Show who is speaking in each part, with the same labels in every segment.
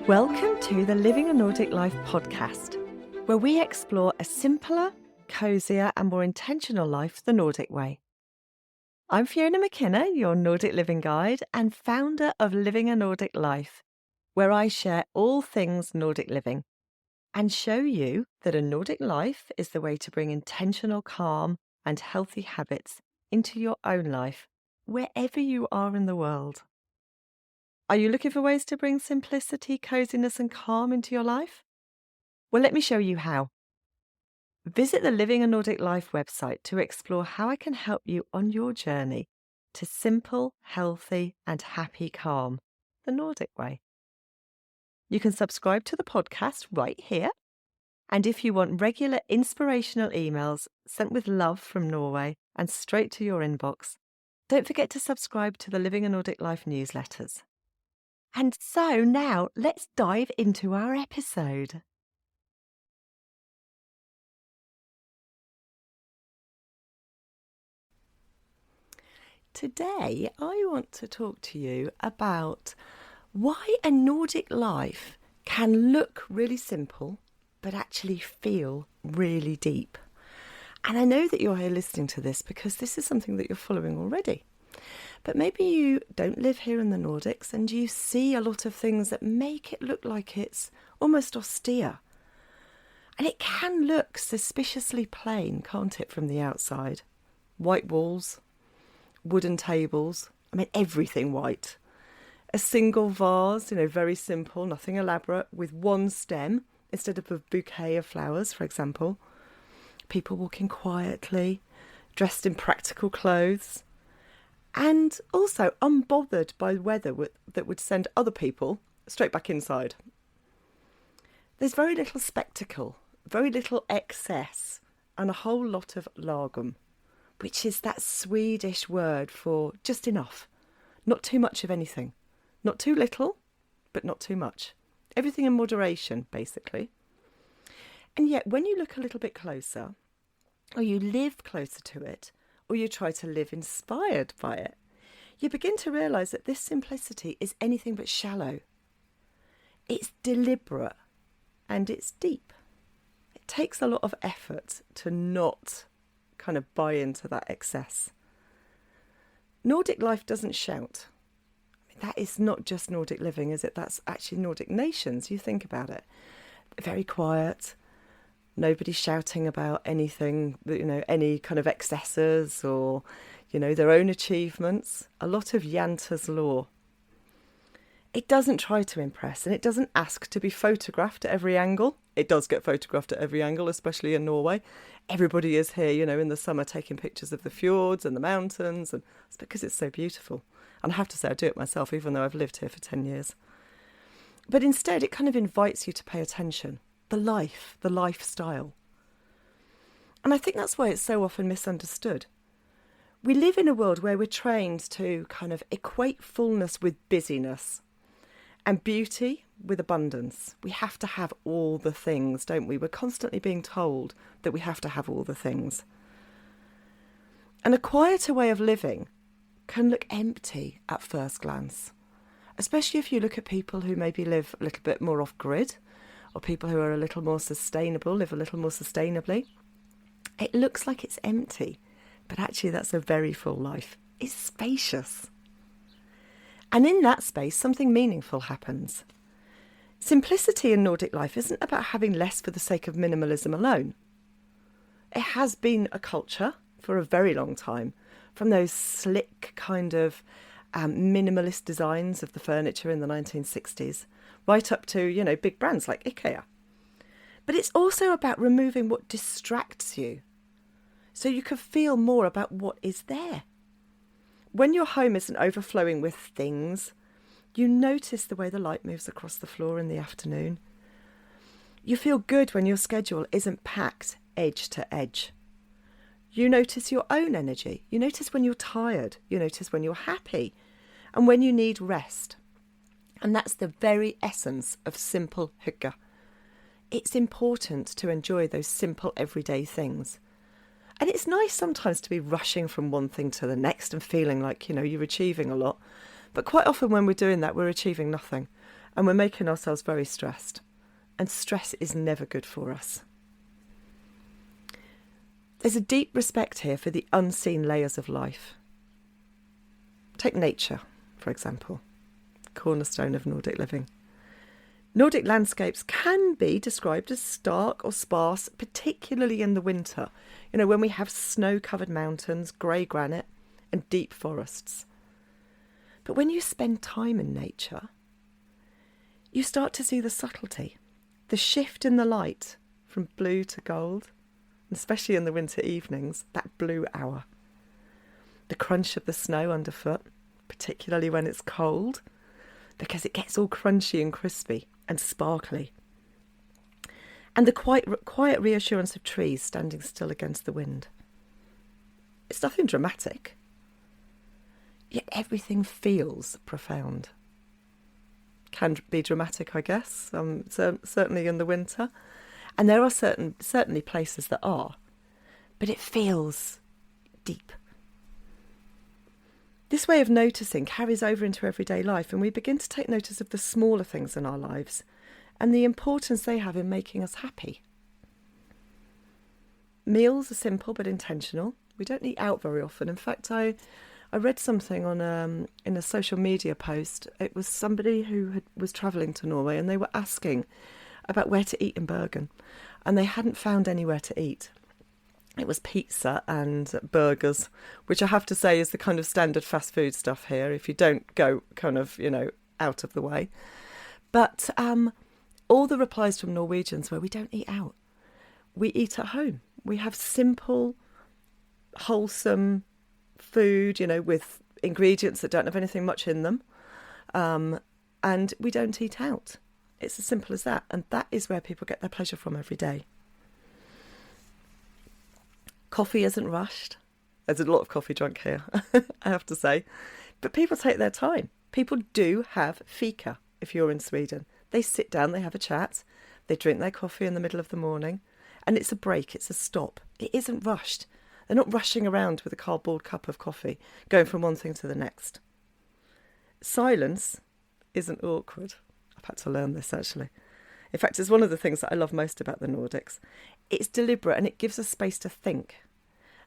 Speaker 1: Welcome to the Living a Nordic Life podcast, where we explore a simpler, cosier and more intentional life the Nordic way. I'm Fiona McKenna, your Nordic living guide and founder of Living a Nordic Life, where I share all things Nordic living and show you that a Nordic life is the way to bring intentional calm and healthy habits into your own life, wherever you are in the world. Are you looking for ways to bring simplicity, coziness and calm into your life? Well, let me show you how. Visit the Living a Nordic Life website to explore how I can help you on your journey to simple, healthy and happy calm, the Nordic way. You can subscribe to the podcast right here. And if you want regular inspirational emails sent with love from Norway and straight to your inbox, don't forget to subscribe to the Living a Nordic Life newsletters. And so now let's dive into our episode. Today I want to talk to you about why a Nordic life can look really simple but actually feel really deep. And I know that you're here listening to this because this is something that you're following already. But maybe you don't live here in the Nordics and you see a lot of things that make it look like it's almost austere. And it can look suspiciously plain, can't it, from the outside? White walls, wooden tables, everything white. A single vase, very simple, nothing elaborate, with one stem instead of a bouquet of flowers, for example. People walking quietly, dressed in practical clothes. And also unbothered by weather that would send other people straight back inside. There's very little spectacle, very little excess, and a whole lot of lagom, which is that Swedish word for just enough. Not too much of anything. Not too little, but not too much. Everything in moderation, basically. And yet, when you look a little bit closer, or you live closer to it, or you try to live inspired by it, you begin to realise that this simplicity is anything but shallow. It's deliberate and it's deep. It takes a lot of effort to not kind of buy into that excess. Nordic life doesn't shout. That is not just Nordic living, is it? That's actually Nordic nations. You think about it. Very quiet. Nobody's shouting about anything, any kind of excesses or, their own achievements. A lot of Jante's law. It doesn't try to impress and it doesn't ask to be photographed at every angle. It does get photographed at every angle, especially in Norway. Everybody is here, in the summer taking pictures of the fjords and the mountains. And it's because it's so beautiful. And I have to say I do it myself, even though I've lived here for 10 years. But instead, it kind of invites you to pay attention. The lifestyle. And I think that's why it's so often misunderstood. We live in a world where we're trained to kind of equate fullness with busyness and beauty with abundance. We have to have all the things, don't we? We're constantly being told that we have to have all the things. And a quieter way of living can look empty at first glance, especially if you look at people who maybe live a little bit more off-grid, or people who are a little more sustainable, live a little more sustainably. It looks like it's empty, but actually that's a very full life. It's spacious. And in that space, something meaningful happens. Simplicity in Nordic life isn't about having less for the sake of minimalism alone. It has been a culture for a very long time, from those slick kind of minimalist designs of the furniture in the 1960s, right up to, big brands like IKEA. But it's also about removing what distracts you, so you can feel more about what is there. When your home isn't overflowing with things, you notice the way the light moves across the floor in the afternoon. You feel good when your schedule isn't packed edge to edge. You notice your own energy. You notice when you're tired. You notice when you're happy and when you need rest. And that's the very essence of simple hygge. It's important to enjoy those simple everyday things. And it's nice sometimes to be rushing from one thing to the next and feeling like, you're achieving a lot. But quite often when we're doing that, we're achieving nothing. and we're making ourselves very stressed. And stress is never good for us. There's a deep respect here for the unseen layers of life. Take nature, for example, cornerstone of Nordic living. Nordic landscapes can be described as stark or sparse, particularly in the winter, when we have snow-covered mountains, grey granite and deep forests. But when you spend time in nature, you start to see the subtlety, the shift in the light from blue to gold, especially in the winter evenings, that blue hour. The crunch of the snow underfoot, particularly when it's cold, because it gets all crunchy and crispy and sparkly. And the quiet reassurance of trees standing still against the wind. It's nothing dramatic, yet everything feels profound. Can be dramatic, I guess, certainly in the winter. And there are certainly places that are, but it feels deep. This way of noticing carries over into everyday life, and we begin to take notice of the smaller things in our lives and the importance they have in making us happy. Meals are simple but intentional. We don't eat out very often. In fact, I read something on in a social media post. It was somebody who was travelling to Norway, and they were asking about where to eat in Bergen, and they hadn't found anywhere to eat. It was pizza and burgers, which I have to say is the kind of standard fast food stuff here, if you don't go kind of, out of the way. But all the replies from Norwegians were, we don't eat out. We eat at home. We have simple, wholesome food, with ingredients that don't have anything much in them. And we don't eat out. It's as simple as that. And that is where people get their pleasure from every day. Coffee isn't rushed. There's a lot of coffee drunk here, I have to say. But people take their time. People do have fika if you're in Sweden. They sit down, they have a chat, they drink their coffee in the middle of the morning, and it's a break, it's a stop. It isn't rushed. They're not rushing around with a cardboard cup of coffee, going from one thing to the next. Silence isn't awkward. I've had to learn this, actually. In fact, it's one of the things that I love most about the Nordics. It's deliberate and it gives us space to think.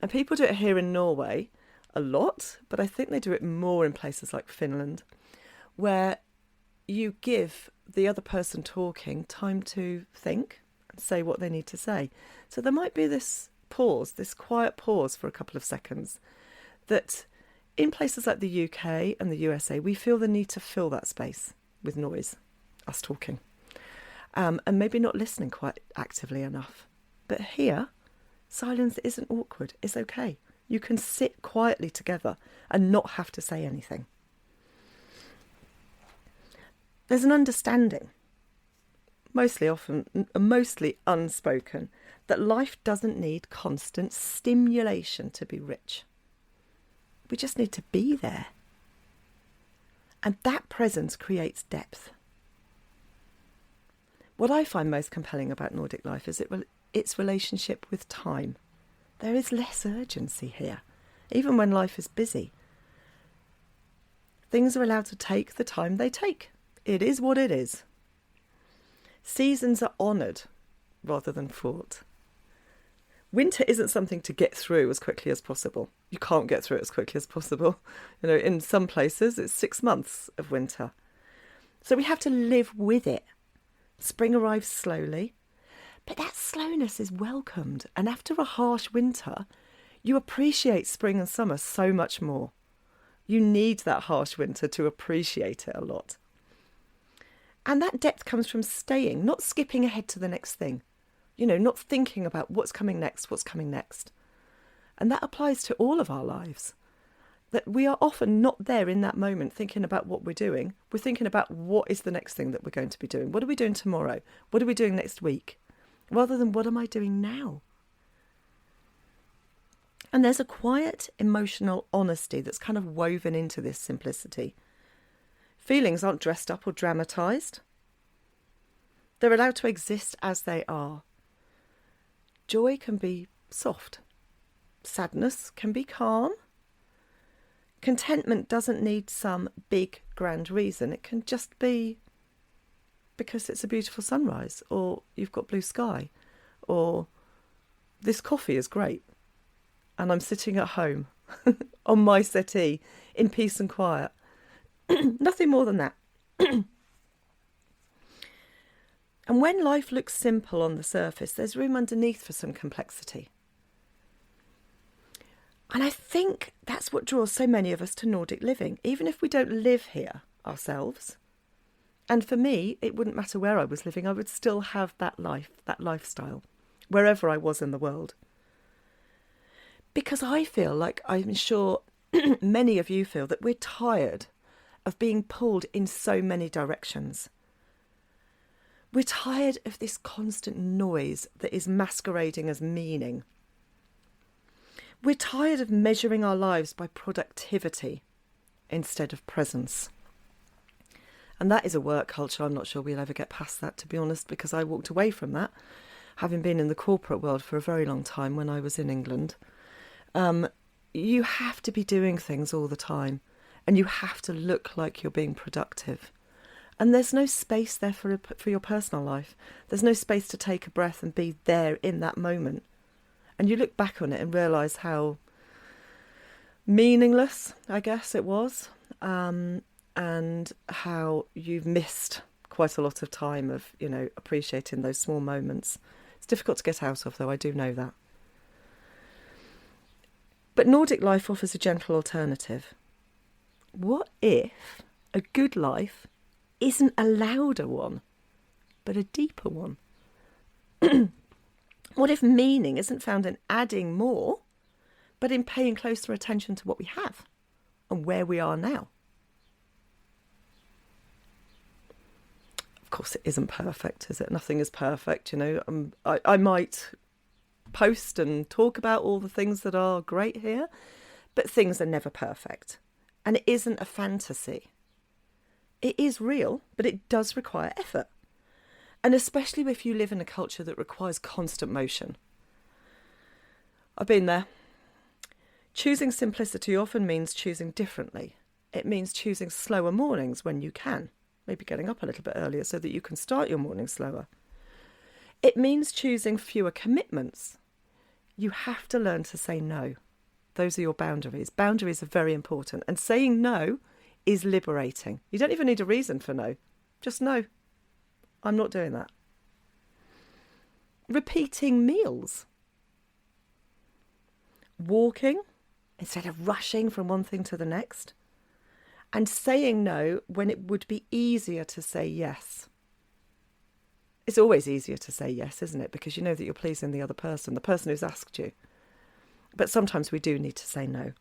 Speaker 1: And people do it here in Norway a lot, but I think they do it more in places like Finland, where you give the other person talking time to think and say what they need to say. So there might be this pause, this quiet pause for a couple of seconds, that in places like the UK and the USA, we feel the need to fill that space with noise, us talking. And maybe not listening quite actively enough. But here, silence isn't awkward. It's okay. You can sit quietly together and not have to say anything. There's an understanding, mostly unspoken, that life doesn't need constant stimulation to be rich. We just need to be there. And that presence creates depth. What I find most compelling about Nordic life is its relationship with time. There is less urgency here, even when life is busy. Things are allowed to take the time they take. It is what it is. Seasons are honoured rather than fought. Winter isn't something to get through as quickly as possible. You can't get through it as quickly as possible. In some places it's 6 months of winter. So we have to live with it. Spring arrives slowly, but that slowness is welcomed. And after a harsh winter, you appreciate spring and summer so much more. You need that harsh winter to appreciate it a lot. And that depth comes from staying, not skipping ahead to the next thing. Not thinking about what's coming next. And that applies to all of our lives. That we are often not there in that moment thinking about what we're doing. We're thinking about what is the next thing that we're going to be doing. What are we doing tomorrow? What are we doing next week? Rather than what am I doing now? And there's a quiet emotional honesty that's kind of woven into this simplicity. Feelings aren't dressed up or dramatised. They're allowed to exist as they are. Joy can be soft. Sadness can be calm. Contentment doesn't need some big, grand reason. It can just be because it's a beautiful sunrise, or you've got blue sky, or this coffee is great and I'm sitting at home on my settee in peace and quiet. Nothing more than that. And when life looks simple on the surface, there's room underneath for some complexity. And I think that's what draws so many of us to Nordic living, even if we don't live here ourselves. And for me, it wouldn't matter where I was living, I would still have that life, that lifestyle, wherever I was in the world. Because I feel like, I'm sure many of you feel, that we're tired of being pulled in so many directions. We're tired of this constant noise that is masquerading as meaning. We're tired of measuring our lives by productivity instead of presence. And that is a work culture. I'm not sure we'll ever get past that, to be honest, because I walked away from that, having been in the corporate world for a very long time when I was in England. You have to be doing things all the time, and you have to look like you're being productive. And there's no space there for your personal life. There's no space to take a breath and be there in that moment. And you look back on it and realise how meaningless, I guess, it was, and how you've missed quite a lot of time of, appreciating those small moments. It's difficult to get out of, though, I do know that. But Nordic life offers a gentle alternative. What if a good life isn't a louder one, but a deeper one? What if meaning isn't found in adding more, but in paying closer attention to what we have and where we are now? Of course, it isn't perfect, is it? Nothing is perfect, I might post and talk about all the things that are great here, but things are never perfect. And it isn't a fantasy. It is real, but it does require effort. And especially if you live in a culture that requires constant motion. I've been there. Choosing simplicity often means choosing differently. It means choosing slower mornings when you can. Maybe getting up a little bit earlier so that you can start your morning slower. It means choosing fewer commitments. You have to learn to say no. Those are your boundaries. Boundaries are very important. And saying no is liberating. You don't even need a reason for no. Just no. I'm not doing that. Repeating meals. Walking instead of rushing from one thing to the next. And saying no when it would be easier to say yes. It's always easier to say yes, isn't it? Because you know that you're pleasing the other person, the person who's asked you. But sometimes we do need to say no.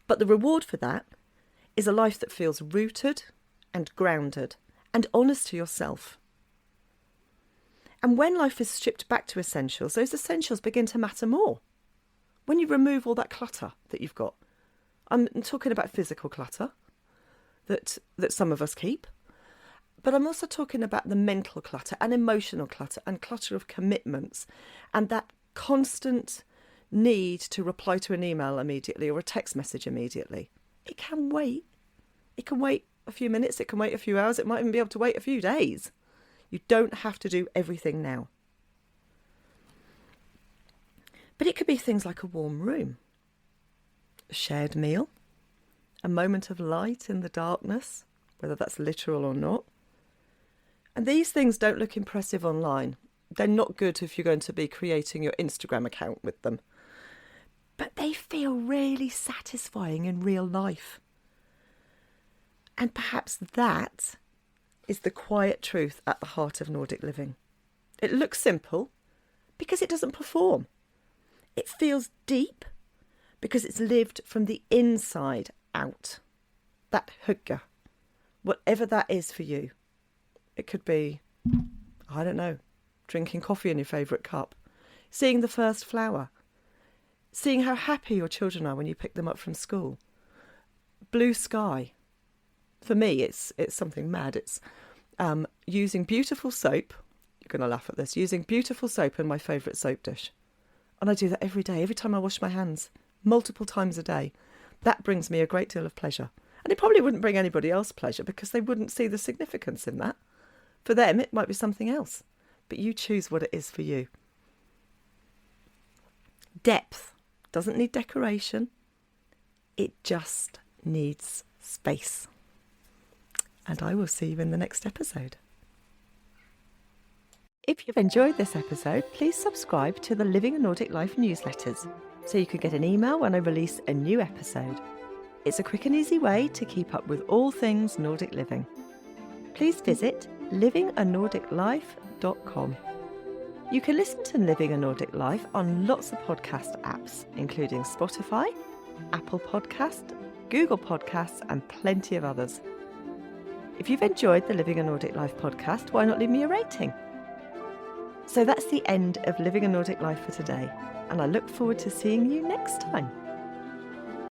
Speaker 1: But the reward for that is a life that feels rooted and grounded and honest to yourself. And when life is stripped back to essentials, those essentials begin to matter more. When you remove all that clutter that you've got. I'm talking about physical clutter that some of us keep. But I'm also talking about the mental clutter and emotional clutter and clutter of commitments and that constant need to reply to an email immediately or a text message immediately. It can wait. It can wait a few minutes. It can wait a few hours. It might even be able to wait a few days. You don't have to do everything now. But it could be things like a warm room, a shared meal, a moment of light in the darkness, whether that's literal or not. And these things don't look impressive online. They're not good if you're going to be creating your Instagram account with them. But they feel really satisfying in real life. And perhaps that is the quiet truth at the heart of Nordic living. It looks simple because it doesn't perform. It feels deep because it's lived from the inside out. That hygge, whatever that is for you. It could be, I don't know, drinking coffee in your favourite cup, seeing the first flower, seeing how happy your children are when you pick them up from school. Blue sky. For me, it's something mad. It's using beautiful soap. You're going to laugh at this. Using beautiful soap in my favourite soap dish. And I do that every day, every time I wash my hands, multiple times a day. That brings me a great deal of pleasure. And it probably wouldn't bring anybody else pleasure because they wouldn't see the significance in that. For them, it might be something else, but you choose what it is for you. Depth doesn't need decoration. It just needs space. And I will see you in the next episode. If you've enjoyed this episode, please subscribe to the Living a Nordic Life newsletters so you can get an email when I release a new episode. It's a quick and easy way to keep up with all things Nordic living. Please visit livinganordiclife.com. You can listen to Living a Nordic Life on lots of podcast apps, including Spotify, Apple Podcast, Google Podcasts, and plenty of others. If you've enjoyed the Living a Nordic Life podcast, why not leave me a rating? So that's the end of Living a Nordic Life for today, and I look forward to seeing you next time.